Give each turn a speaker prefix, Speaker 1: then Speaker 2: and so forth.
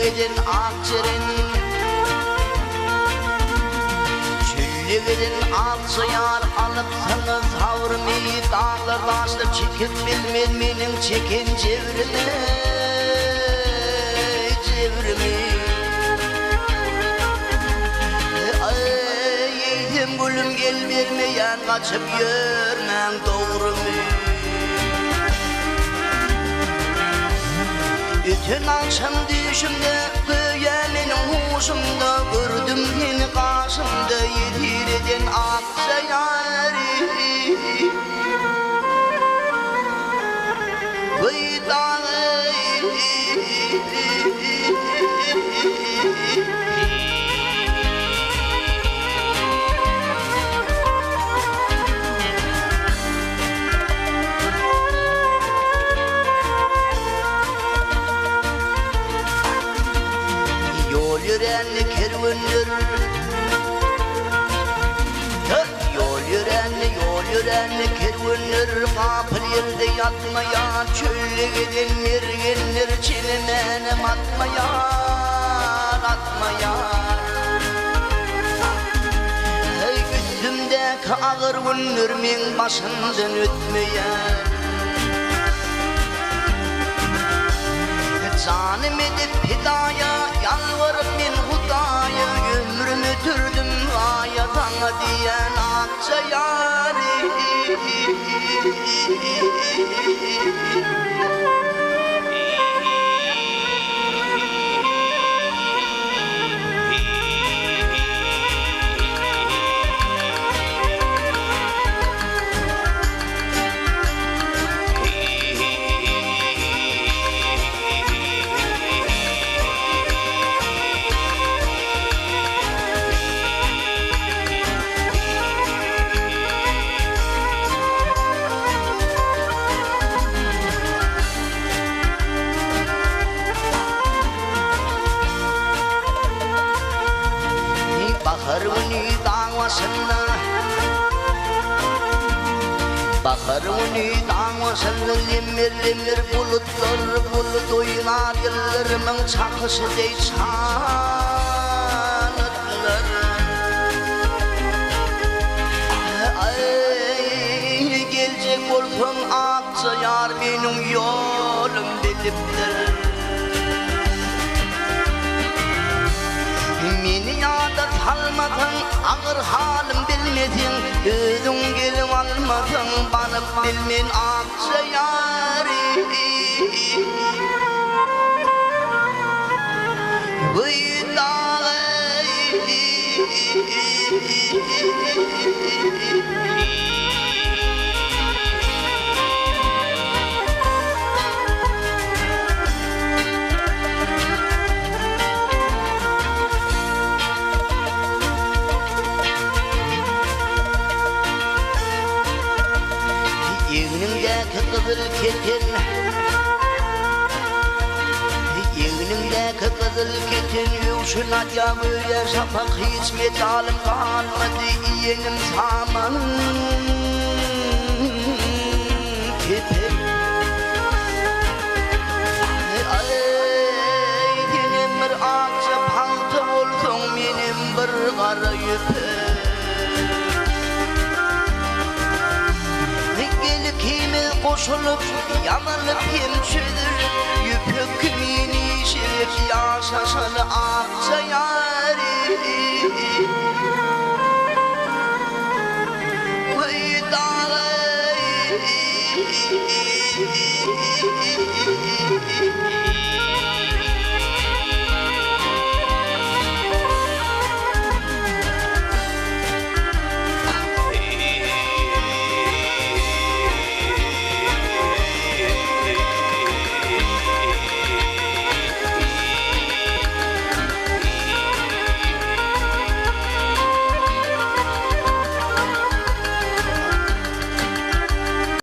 Speaker 1: Çüllüğün akçerin Çüllüğün akçayar alıpsanız Havrumi dağlar taşlar çekip bilmem menin çekin cevrimi Yedim gülüm gel vermeyen kaçıp yürmen doğru mu? Bütün akşam düşümde kıyamenin huşumda gördüm yeni karşımda yedirden akçayarı Yol yürüyenli kervanlar Yol yürüyenli kervanlar Kapıl yerde yatmayan Çölle giden mergenler Çilemenem atmayan Hey gündümdeki ağır günler Men başımdan ötmeyen Canım edip hidaya Yalvarıp men Hudaya Ömrümü türdüm ayatana diyen akçayarı Baharuni dağmasında limir bulutlar bulut oynar yıllarımın çakısı dey çanıtlar Ay gelecek olsun akçayar benim yolum biliptir Meni yada salmadın, ağır halim bilmedin Ödün gelip almadın, banıp bilmen akçayarı Vıydağ Yeğnimdeki kızıl ketin Yeğnimdeki kızıl ketin Yuşuna böyle şafak hiç metalim kalmadı Yeğnim saman ketin Ay benim bir akça paltı olsun Benim bir kara yüpüm Kimi koşulup yanılıp hem çözür